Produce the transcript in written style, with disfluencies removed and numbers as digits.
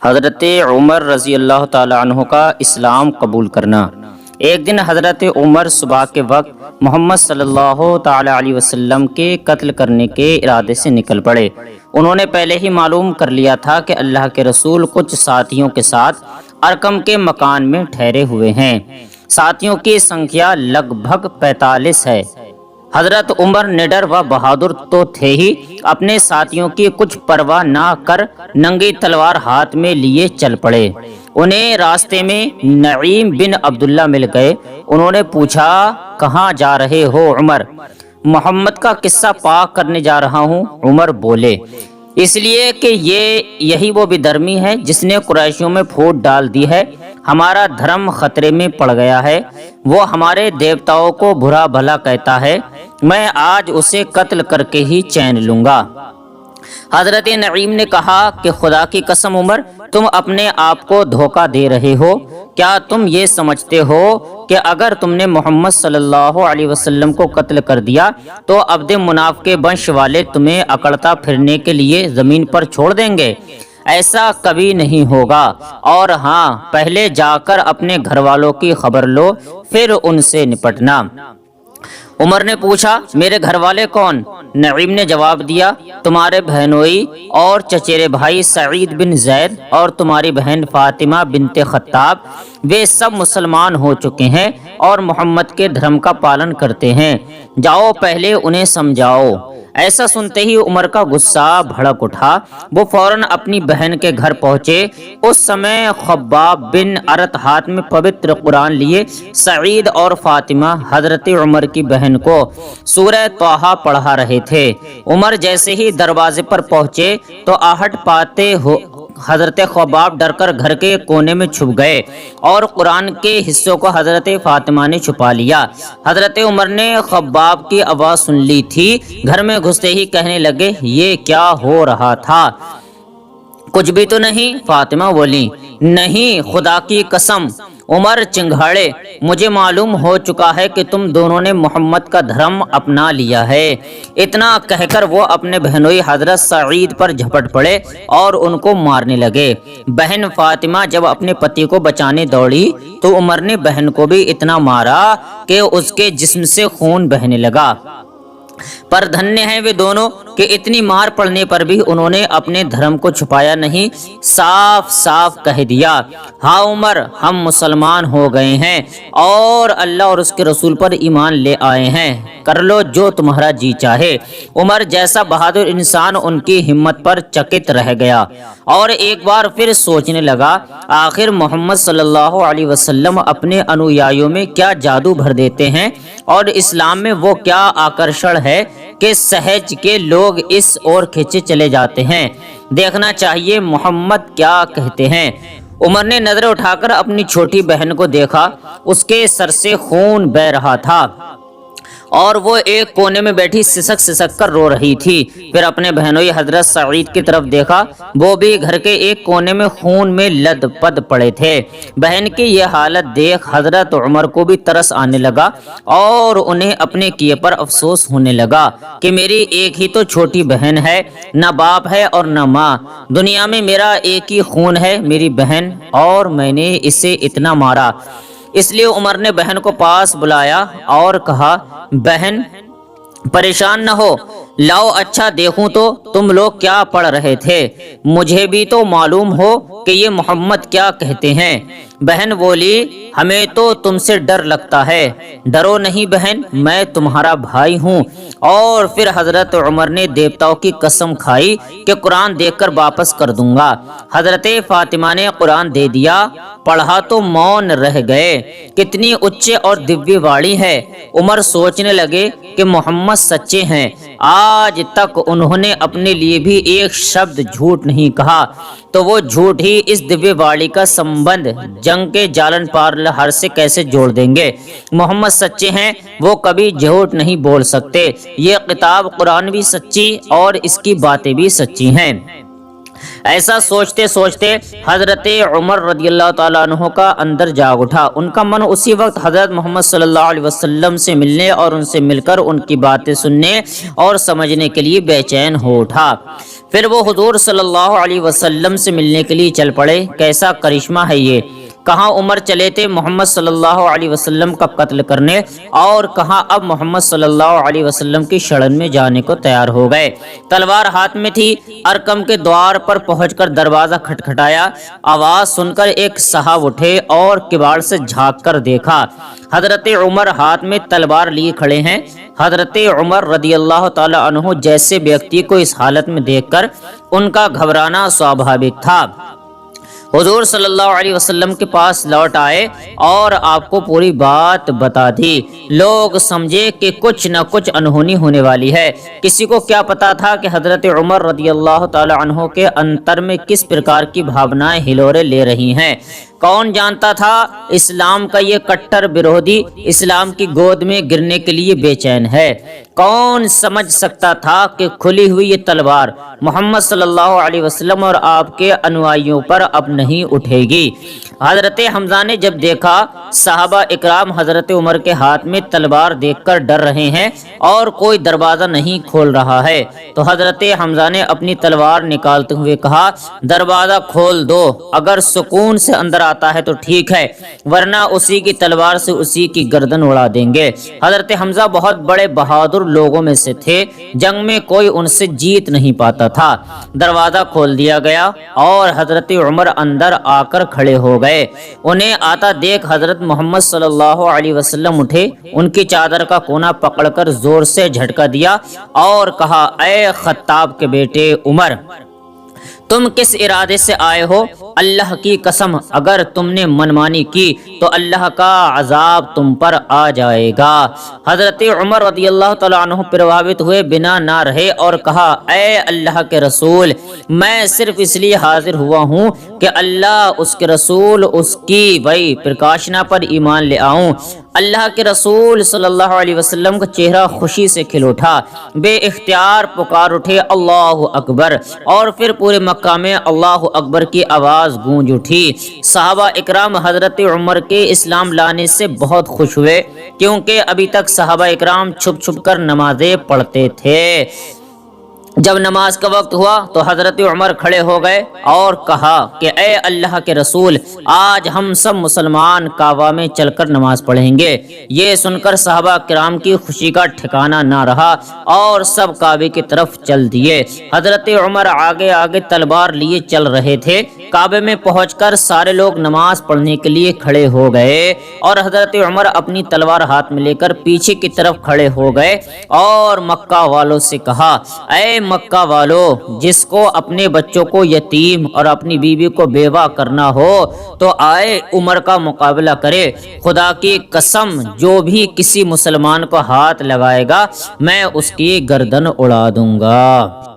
حضرت عمر رضی اللہ تعالی عنہ کا اسلام قبول کرنا۔ ایک دن حضرت عمر صبح کے وقت محمد صلی اللہ تعالی علیہ وسلم کے قتل کرنے کے ارادے سے نکل پڑے۔ انہوں نے پہلے ہی معلوم کر لیا تھا کہ اللہ کے رسول کچھ ساتھیوں کے ساتھ ارقم کے مکان میں ٹھہرے ہوئے ہیں۔ ساتھیوں کی سنکھیا لگ بھگ 45 ہے۔ حضرت عمر نڈر و بہادر تو تھے ہی، اپنے ساتھیوں کی کچھ پرواہ نہ کر ننگی تلوار ہاتھ میں لیے چل پڑے۔ انہیں راستے میں نعیم بن عبداللہ مل گئے۔ انہوں نے پوچھا، کہاں جا رہے ہو عمر؟ محمد کا قصہ پاک کرنے جا رہا ہوں، عمر بولے، اس لیے کہ یہی وہ بدرمی ہے جس نے قریشیوں میں پھوٹ ڈال دی ہے۔ ہمارا دھرم خطرے میں پڑ گیا ہے، وہ ہمارے دیوتاؤں کو برا بھلا کہتا ہے، میں آج اسے قتل کر کے ہی چین لوں گا۔ حضرت نعیم نے کہا کہ خدا کی قسم عمر، تم اپنے آپ کو دھوکہ دے رہے ہو۔ کیا تم یہ سمجھتے ہو کہ اگر تم نے محمد صلی اللہ علیہ وسلم کو قتل کر دیا تو عبد مناف کے ونش والے تمہیں اکڑتا پھرنے کے لیے زمین پر چھوڑ دیں گے؟ ایسا کبھی نہیں ہوگا، اور ہاں، پہلے جا کر اپنے گھر والوں کی خبر لو، پھر ان سے نپٹنا۔ عمر نے پوچھا، میرے گھر والے کون؟ نعیم نے جواب دیا، تمہارے بہنوئی اور چچیرے بھائی سعید بن زید اور تمہاری بہن فاطمہ بنت خطاب، وہ سب مسلمان ہو چکے ہیں اور محمد کے دھرم کا پالن کرتے ہیں، جاؤ پہلے انہیں سمجھاؤ۔ ایسا سنتے ہی عمر کا غصہ بھڑک اٹھا۔ وہ فوراً اپنی بہن کے گھر پہنچے۔ اس سمے خباب بن ارت ہاتھ میں پوتر قرآن لیے سعید اور فاطمہ حضرت عمر کی بہن کو سورہ طٰہٰ پڑھا رہے تھے۔ عمر جیسے ہی دروازے پر پہنچے تو آہٹ پاتے حضرت خباب ڈر کر گھر کے کونے میں چھپ گئے اور قرآن کے حصوں کو حضرت فاطمہ نے چھپا لیا۔ حضرت عمر نے خباب کی آواز سن لی تھی، گھر میں گھستے ہی کہنے لگے، یہ کیا ہو رہا تھا؟ کچھ بھی تو نہیں، فاطمہ بولی۔ نہیں، خدا کی قسم، عمر چنگھاڑے، مجھے معلوم ہو چکا ہے کہ تم دونوں نے محمد کا دھرم اپنا لیا ہے۔ اتنا کہہ کر وہ اپنے بہنوئی حضرت سعید پر جھپٹ پڑے اور ان کو مارنے لگے۔ بہن فاطمہ جب اپنے پتی کو بچانے دوڑی تو عمر نے بہن کو بھی اتنا مارا کہ اس کے جسم سے خون بہنے لگا۔ پر دھنیہ ہیں وہ دونوں کہ اتنی مار پڑنے پر بھی انہوں نے اپنے دھرم کو چھپایا نہیں، صاف صاف کہہ دیا، ہاں عمر، ہم مسلمان ہو گئے ہیں اور اللہ اور اس کے رسول پر ایمان لے آئے ہیں، کر لو جو تمہارا جی چاہے۔ عمر جیسا بہادر انسان ان کی ہمت پر چکت رہ گیا اور ایک بار پھر سوچنے لگا، آخر محمد صلی اللہ علیہ وسلم اپنے انویائیوں میں کیا جادو بھر دیتے ہیں اور اسلام میں وہ کیا آکرشن ہے کہ سہج کے لوگ اس اور کھینچے چلے جاتے ہیں۔ دیکھنا چاہیے محمد کیا کہتے ہیں۔ عمر نے نظر اٹھا کر اپنی چھوٹی بہن کو دیکھا، اس کے سر سے خون بہہ رہا تھا اور وہ ایک کونے میں بیٹھی سسک سسک کر رو رہی تھی۔ پھر اپنے بہنوئی حضرت سعید کی طرف دیکھا، وہ بھی گھر کے ایک کونے میں خون میں لد پد پڑے تھے۔ بہن کی یہ حالت دیکھ حضرت عمر کو بھی ترس آنے لگا اور انہیں اپنے کیے پر افسوس ہونے لگا کہ میری ایک ہی تو چھوٹی بہن ہے، نہ باپ ہے اور نہ ماں، دنیا میں میرا ایک ہی خون ہے، میری بہن، اور میں نے اسے اتنا مارا۔ اس لیے عمر نے بہن کو پاس بلایا اور کہا، بہن پریشان نہ ہو، لاؤ اچھا دیکھوں تو تم لوگ کیا پڑھ رہے تھے، مجھے بھی تو معلوم ہو کہ یہ محمد کیا کہتے ہیں۔ بہن بولی، ہمیں تو تم سے ڈر لگتا ہے۔ ڈرو نہیں بہن، میں تمہارا بھائی ہوں۔ اور پھر حضرت عمر نے دیوتاؤں کی قسم کھائی کہ قرآن دیکھ کر واپس کر دوں گا۔ حضرت فاطمہ نے قرآن دے دیا، پڑھا تو مون رہ گئے۔ کتنی اچے اور دیوی واڑی ہے۔ عمر سوچنے لگے کہ محمد سچے ہیں، آج تک انہوں نے اپنے لیے بھی ایک شبد جھوٹ نہیں کہا، تو وہ جھوٹ ہی اس دیوی واڑی کا سمبند جنگ کے جالن پار لہر سے کیسے جوڑ دیں گے؟ محمد سچے ہیں، وہ کبھی جھوٹ نہیں بول سکتے۔ یہ کتاب قرآن بھی سچی اور اس کی باتیں بھی سچی ہیں۔ ایسا سوچتے سوچتے حضرت عمر رضی اللہ تعالیٰ عنہ کا اندر جاگ اٹھا۔ ان کا من اسی وقت حضرت محمد صلی اللہ علیہ وسلم سے ملنے اور ان سے مل کر ان کی باتیں سننے اور سمجھنے کے لیے بے چین ہو اٹھا۔ پھر وہ حضور صلی اللہ علیہ وسلم سے ملنے کے لیے چل پڑے۔ کیسا کرشمہ ہے یہ! کہاں عمر چلے تھے محمد صلی اللہ علیہ وسلم کا قتل کرنے، اور کہاں اب محمد صلی اللہ علیہ وسلم کی شرن میں جانے کو تیار ہو گئے۔ تلوار ہاتھ میں تھی۔ ارقم کے دوار پر پہنچ کر دروازہ کھٹکھٹایا۔ آواز سن کر ایک صاحب اٹھے اور کباڑ سے جھانک کر دیکھا۔ حضرت عمر ہاتھ میں تلوار لیے کھڑے ہیں۔ حضرت عمر رضی اللہ تعالی عنہ جیسے ویکتی کو اس حالت میں دیکھ کر ان کا گھبرانا سوابھاوک تھا۔ حضور صلی اللہ علیہ وسلم کے پاس لوٹ آئے اور آپ کو پوری بات بتا دی۔ لوگ سمجھے کہ کچھ نہ کچھ انہونی ہونے والی ہے۔ کسی کو کیا پتا تھا کہ حضرت عمر رضی اللہ تعالی عنہ کے انتر میں کس پرکار کی بھاونائیں ہلورے لے رہی ہیں۔ کون جانتا تھا اسلام کا یہ کٹر برودھی اسلام کی گود میں گرنے کے لیے بے چین ہے؟ کون سمجھ سکتا تھا کہ کھلی ہوئی یہ تلوار محمد صلی اللہ علیہ وسلم اور آپ کے انوائیوں پر اب نہیں اٹھے گی؟ حضرت حمزہ نے جب دیکھا صحابہ اکرام حضرت عمر کے ہاتھ میں تلوار دیکھ کر ڈر رہے ہیں اور کوئی دروازہ نہیں کھول رہا ہے، تو حضرت حمزہ نے اپنی تلوار نکالتے ہوئے کہا، دروازہ کھول دو، اگر سکون سے اندر آتا ہے تو ٹھیک ہے، ورنہ اسی کی تلوار سے اسی کی گردن اڑا دیں گے۔ حضرت حمزہ بہت بڑے بہادر لوگوں میں سے تھے، جنگ میں کوئی ان سے جیت نہیں پاتا تھا۔ دروازہ کھول دیا گیا اور حضرت عمر اندر آ کر کھڑے ہو گئے۔ انہیں آتا دیکھ حضرت محمد صلی اللہ علیہ وسلم اٹھے، ان کی چادر کا کونا پکڑ کر زور سے جھٹکا دیا اور کہا، اے خطاب کے بیٹے عمر، تم کس ارادے سے آئے ہو؟ اللہ کی قسم اگر تم نے منمانی کی تو اللہ کا عذاب تم پر آ جائے گا۔ حضرت عمر رضی اللہ تعالیٰ عنہ پربھاوت ہوئے بنا نہ رہے اور کہا، اے اللہ کے رسول، میں صرف اس لیے حاضر ہوا ہوں کہ اللہ، اس کے رسول، اس کی وحی پرکاشنا پر ایمان لے آؤں۔ اللہ کے رسول صلی اللہ علیہ وسلم کا چہرہ خوشی سے کھل اٹھا، بے اختیار پکار اٹھے، اللہ اکبر، اور پھر پورے مکہ میں اللہ اکبر کی آواز گونج اٹھی۔ صحابہ اکرام حضرت عمر کے اسلام لانے سے بہت خوش ہوئے، کیونکہ ابھی تک صحابہ اکرام چھپ چھپ کر نمازیں پڑھتے تھے۔ جب نماز کا وقت ہوا تو حضرت عمر کھڑے ہو گئے اور کہا کہ اے اللہ کے رسول، آج ہم سب مسلمان کعبہ میں چل کر نماز پڑھیں گے۔ یہ سن کر صحابہ کرام کی خوشی کا ٹھکانہ نہ رہا اور سب کعبے کی طرف چل دیے۔ حضرت عمر آگے آگے تلوار لیے چل رہے تھے۔ کعبے میں پہنچ کر سارے لوگ نماز پڑھنے کے لیے کھڑے ہو گئے اور حضرت عمر اپنی تلوار ہاتھ میں لے کر پیچھے کی طرف کھڑے ہو گئے اور مکہ والوں سے کہا، اے مکہ والو، جس کو اپنے بچوں کو یتیم اور اپنی بیوی کو بیوہ کرنا ہو تو آئے عمر کا مقابلہ کرے۔ خدا کی قسم، جو بھی کسی مسلمان کو ہاتھ لگائے گا میں اس کی گردن اڑا دوں گا۔